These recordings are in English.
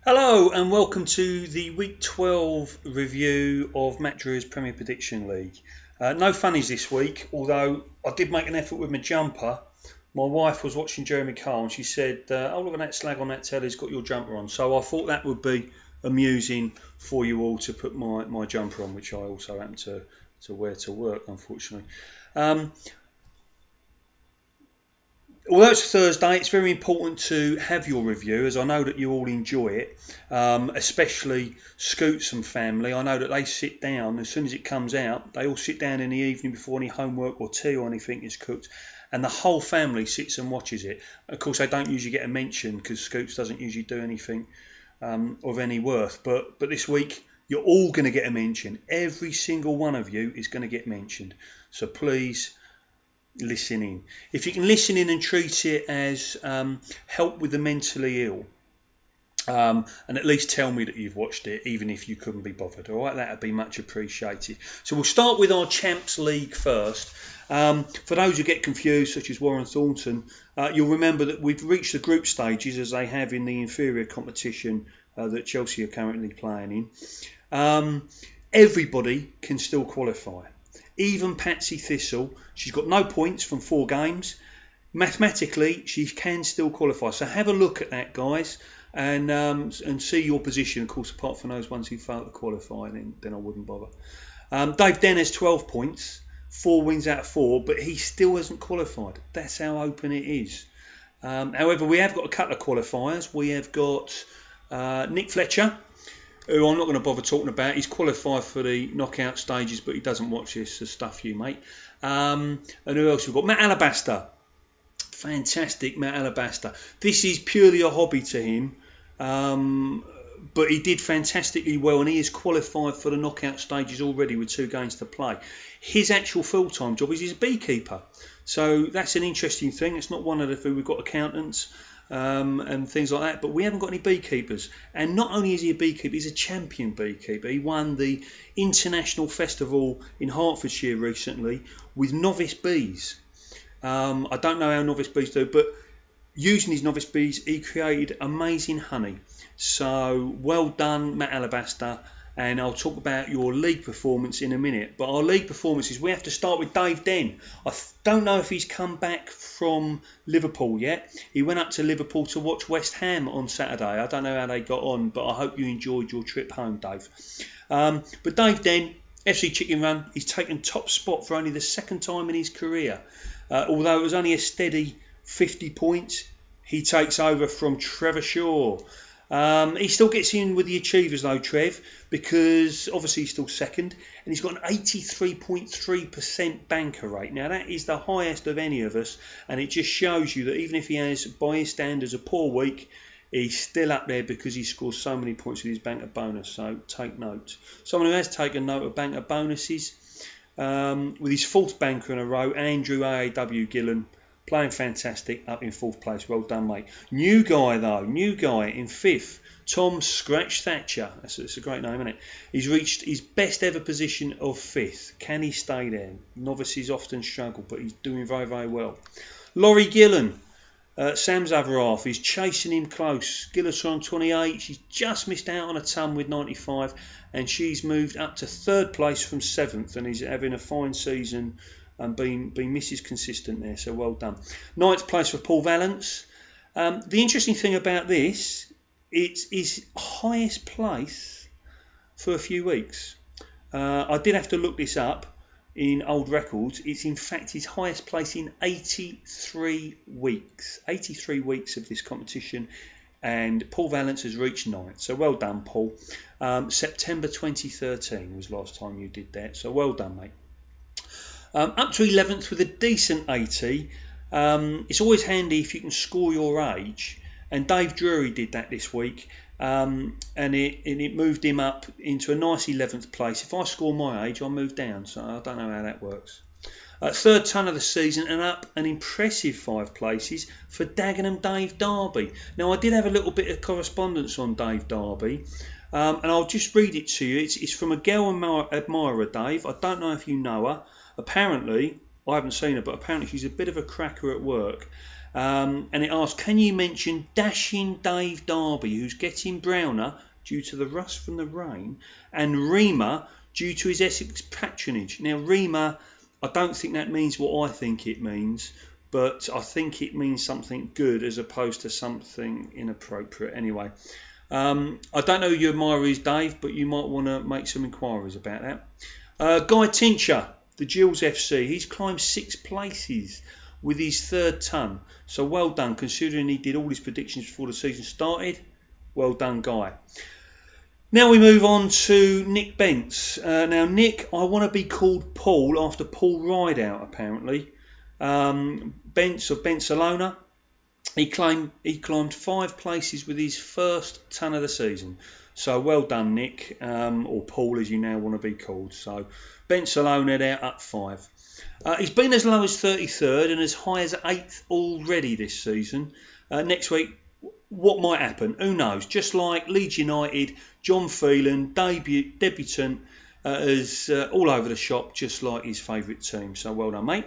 Hello and welcome to the Week 12 review of Matt Drew's Premier Prediction League. No funnies this week, although I did make an effort with my jumper. My wife was watching Jeremy Kyle and she said, oh look at that slag on that telly's got your jumper on. So I thought that would be amusing for you all to put my jumper on, which I also happen to wear to work, unfortunately. Although it's Thursday, it's very important to have your review, as I know that you all enjoy it, especially Scoots and family. I know that they sit down, as soon as it comes out, they all sit down in the evening before any homework or tea or anything is cooked, and the whole family sits and watches it. Of course, they don't usually get a mention, because Scoots doesn't usually do anything of any worth, but this week, you're all going to get a mention. Every single one of you is going to get mentioned. So please listen in. If you can listen in and treat it as help with the mentally ill, and at least tell me that you've watched it, even if you couldn't be bothered. All right, that would be much appreciated. So we'll start with our Champs League first. For those who get confused, such as Warren Thornton, you'll remember that we've reached the group stages as they have in the inferior competition that Chelsea are currently playing in. Everybody can still qualify. Even Patsy Thistle, she's got no points from 4 games. Mathematically, she can still qualify. So have a look at that, guys, and see your position. Of course, apart from those ones who failed to qualify, then I wouldn't bother. Dave Den has 12 points, 4 wins out of 4, but he still hasn't qualified. That's how open it is. However, we have got a couple of qualifiers. We have got Nick Fletcher, who I'm not going to bother talking about. He's qualified for the knockout stages, but he doesn't watch this, so stuff you, mate. And who else we've got? Matt Alabaster. Fantastic, Matt Alabaster. This is purely a hobby to him, but he did fantastically well, and he is qualified for the knockout stages already with 2 games to play. His actual full-time job is he's a beekeeper. So that's an interesting thing. It's not one of the... We've got accountants and things like that, but we haven't got any beekeepers. And not only is he a beekeeper, he's a champion beekeeper. He won the International Festival in Hertfordshire recently with novice bees. I don't know how novice bees do, but using his novice bees, he created amazing honey. So well done, Matt Alabaster. And I'll talk about your league performance in a minute. But our league performances, we have to start with Dave Den. I don't know if he's come back from Liverpool yet. He went up to Liverpool to watch West Ham on Saturday. I don't know how they got on, but I hope you enjoyed your trip home, Dave. But Dave Den, FC Chicken Run, he's taken top spot for only the 2nd time in his career. Although it was only a steady 50 points, he takes over from Trevor Shaw. He still gets in with the achievers though, Trev, because obviously he's still 2nd, and he's got an 83.3% banker rate. Now that is the highest of any of us, and it just shows you that even if he has, by his standards, a poor week, he's still up there because he scores so many points with his banker bonus. So take note. Someone who has taken note of banker bonuses, with his 4th banker in a row, Andrew AAW Gillen, playing fantastic, up in 4th place. Well done, mate. New guy in 5th, Tom Scratch Thatcher. That's a great name, isn't it? He's reached his best ever position of 5th. Can he stay there? Novices often struggle, but he's doing very, very well. Laurie Gillen, Sam's other half, he's chasing him close. Gillis on 28. She's just missed out on a ton with 95, and she's moved up to 3rd place from 7th, and he's having a fine season and being Mrs. Consistent there, so well done. 9th place for Paul Valance. The interesting thing about this, it's his highest place for a few weeks. I did have to look this up in old records. It's in fact his highest place in 83 weeks. 83 weeks of this competition, and Paul Valance has reached 9th. So well done, Paul. September 2013 was last time you did that, so well done, mate. Up to 11th with a decent 80. It's always handy if you can score your age, and Dave Drury did that this week, and it moved him up into a nice 11th place. If I score my age, I move down, so I don't know how that works. 3rd ton of the season, and up an impressive 5 places for Dagenham Dave Darby. Now, I did have a little bit of correspondence on Dave Darby, and I'll just read it to you. It's from a girl admirer, Dave. I don't know if you know her. Apparently, I haven't seen her, but apparently she's a bit of a cracker at work. And it asks, can you mention Dashing Dave Darby, who's getting browner due to the rust from the rain, and Rima due to his Essex patronage? Now, Rima, I don't think that means what I think it means, but I think it means something good as opposed to something inappropriate. Anyway, I don't know who your admirer is, Dave, but you might want to make some inquiries about that. Guy Tincher, the Gills FC, he's climbed 6 places with his 3rd ton. So well done, considering he did all his predictions before the season started. Well done, Guy. Now we move on to Nick Bentz. Now, Nick, I want to be called Paul after Paul Rideout, apparently. Bentz of Barcelona. He climbed 5 places with his 1st ton of the season. So well done, Nick, or Paul as you now want to be called. So Barcelona there up 5. He's been as low as 33rd and as high as 8th already this season. Next week, what might happen? Who knows? Just like Leeds United, John Phelan, debutant, is all over the shop, just like his favourite team. So well done, mate.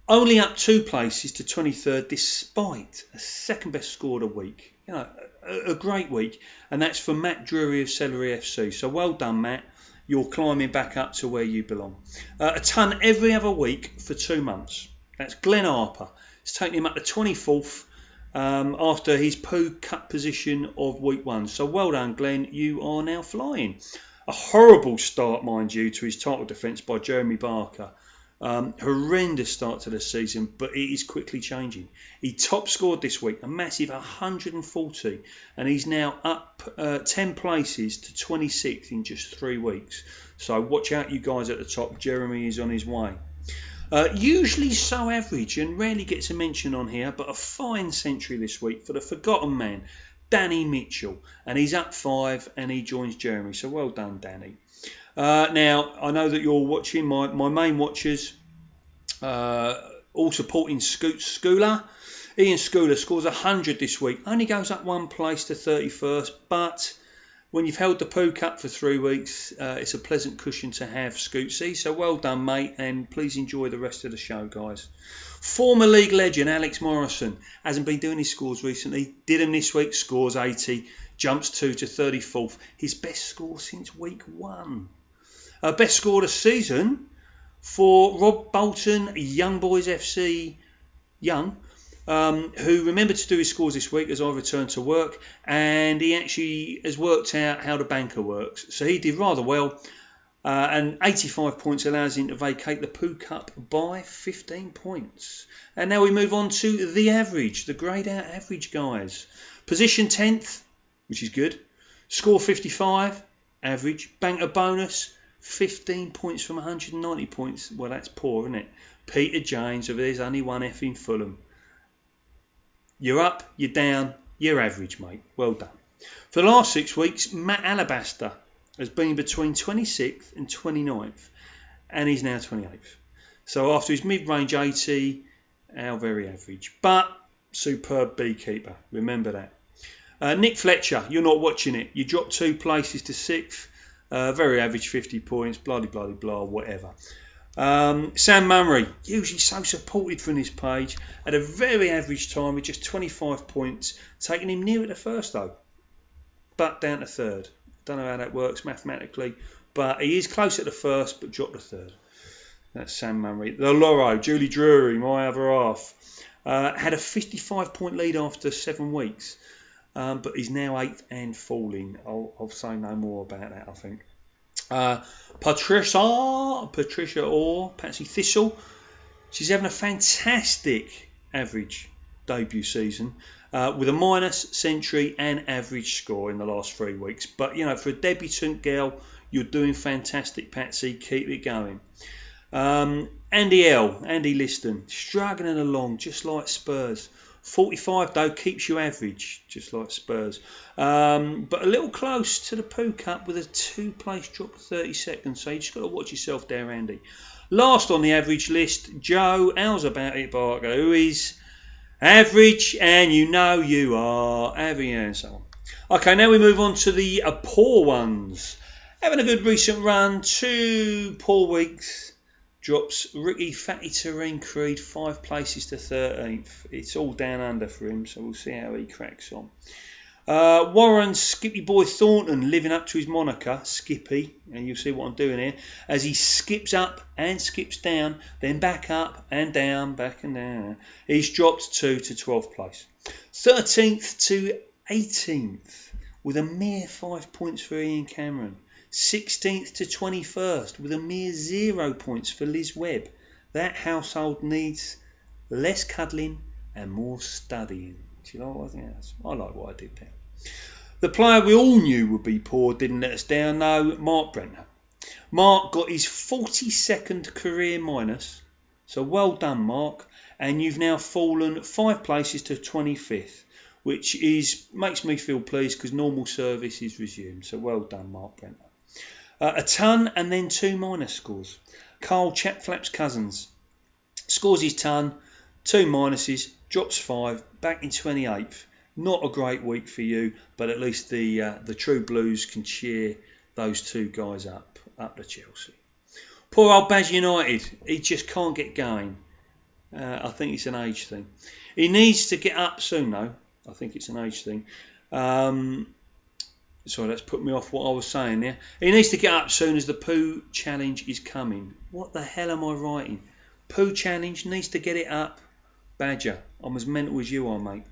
Only up 2 places to 23rd, despite a 2nd best score of the week. You know, a great week, and that's for Matt Drury of Celery FC. So well done, Matt. You're climbing back up to where you belong. A ton every other week for 2 months. That's Glenn Harper. It's taken him up to 24th after his Pooh Cup position of week 1. So well done, Glenn. You are now flying. A horrible start, mind you, to his title defence by Jeremy Barker. Horrendous start to the season, but it is quickly changing. He top scored this week, a massive 140, and he's now up 10 places to 26th in just 3 weeks. So watch out, you guys at the top. Jeremy is on his way. Usually so average and rarely gets a mention on here, but a fine century this week for the forgotten man, Danny Mitchell, and he's up 5 and he joins Jeremy. So well done, Danny. Now, I know that you're watching, my main watchers, all supporting Scoot Schooler. Ian Schooler scores 100 this week, only goes up 1 place to 31st, but when you've held the Pooh Cup for 3 weeks, it's a pleasant cushion to have, Scootsy. So well done, mate, and please enjoy the rest of the show, guys. Former league legend Alex Morrison hasn't been doing his scores recently. Did him this week, scores 80, jumps 2 to 34th. His best score since week 1. Best score of the season for Rob Bolton, Young Boys FC Young, who remembered to do his scores this week as I returned to work, and he actually has worked out how the banker works. So he did rather well, and 85 points allows him to vacate the Pooh Cup by 15 points. And now we move on to the average, the greyed out average, guys. Position 10th, which is good. Score 55, average. Banker bonus, 15 points from 190 points. Well, that's poor, isn't it? Peter James of There's Only One F in Fulham. You're up, you're down, you're average, mate. Well done. For the last 6 weeks, Matt Alabaster has been between 26th and 29th, and he's now 28th. So after his mid-range 80, our very average, but superb beekeeper. Remember that. Nick Fletcher, you're not watching it. You dropped 2 places to 6th. Very average, 50 points, blah, blah, blah, whatever. Sam Mummery, usually so supported from this page, had a very average time with just 25 points, taking him near at the first though, but down to 3rd. Don't know how that works mathematically, but he is close at the first, but dropped to 3rd. That's Sam Mummery. The Loro, Julie Drury, my other half, had a 55 point lead after 7 weeks. But he's now 8th and falling. I'll say no more about that, I think. Patricia Orr, Patsy Thistle. She's having a fantastic average debut season with a minus, century and average score in the last 3 weeks. But, you know, for a debutant girl, you're doing fantastic, Patsy. Keep it going. Andy Liston, struggling along just like Spurs. 45 though keeps you average, just like Spurs. But a little close to the Pooh Cup with a 2 place drop to 32nd. So you just got to watch yourself there, Andy. Last on the average list, Joe, how's about it, Barker, who is average, and you know you are average, and so on. Okay, now we move on to the poor ones. Having a good recent run, 2 poor weeks. drops Ricky Fatty Terrene Creed 5 places to 13th. It's all down under for him, so we'll see how he cracks on. Warren Skippy Boy Thornton living up to his moniker, Skippy, and you'll see what I'm doing here, as he skips up and skips down, then back up and down, back and down. He's dropped 2 to 12th place. 13th to 18th with a mere 5 points for Ian Cameron. 16th to 21st with a mere 0 points for Liz Webb. That household needs less cuddling and more studying. Do you like what I think? I like what I did there. The player we all knew would be poor didn't let us down though, Mark Brentner. Mark got his 42nd career minus, so well done Mark, and you've now fallen 5 places to 25th, which makes me feel pleased because normal service is resumed, so well done Mark Brentner. A ton and then 2 minus scores. Carl Chatflaps Cousins scores his ton, 2 minuses, drops 5, back in 28th. Not a great week for you, but at least the True Blues can cheer those 2 guys up to Chelsea. Poor old Baz United, he just can't get going. I think it's an age thing. He needs to get up soon though. I think it's an age thing. Sorry, that's put me off what I was saying there. He needs to get up soon as the Poo Challenge is coming. What the hell am I writing? Poo Challenge needs to get it up. Badger, I'm as mental as you are, mate.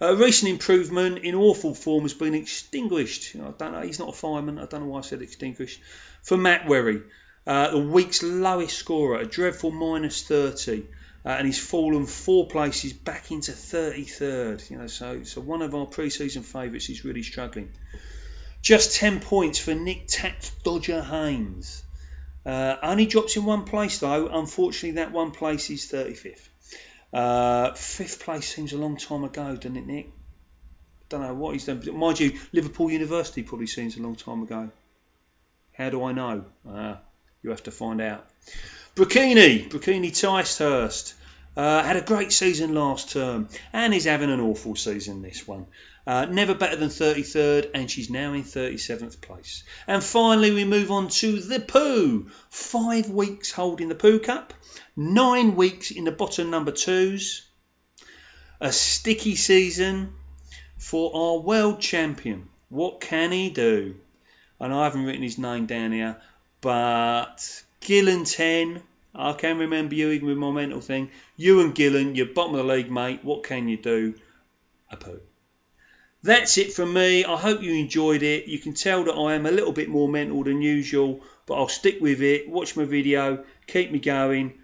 A recent improvement in awful form has been extinguished. I don't know, he's not a fireman. I don't know why I said extinguished. For Matt Werry, the week's lowest scorer, a dreadful minus 30. And he's fallen 4 places back into 33rd. So one of our pre-season favourites is really struggling. Just 10 points for Nick Tax Dodger Haynes. Only drops in 1 place though. Unfortunately, that 1 place is 35th. 5th place seems a long time ago, doesn't it, Nick? Don't know what he's done. Mind you, Liverpool University probably seems a long time ago. How do I know? You have to find out. Brukini Ticehurst had a great season last term and is having an awful season this one. Never better than 33rd, and she's now in 37th place. And finally we move on to the Pooh. 5 weeks holding the Pooh Cup, 9 weeks in the bottom number 2s. A sticky season for our world champion. What can he do? And I haven't written his name down here, but Gillen 10. I can remember you even with my mental thing. You and Gillen, you're bottom of the league, mate. What can you do? A Pooh. That's it from me. I hope you enjoyed it. You can tell that I am a little bit more mental than usual, but I'll stick with it. Watch my video. Keep me going.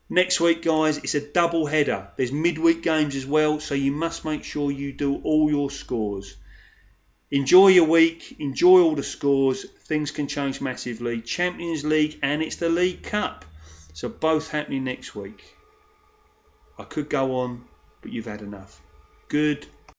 Next week, guys, it's a double header. There's midweek games as well, so you must make sure you do all your scores. Enjoy your week. Enjoy all the scores. Things can change massively. Champions League and it's the League Cup. So both happening next week. I could go on, but you've had enough. Good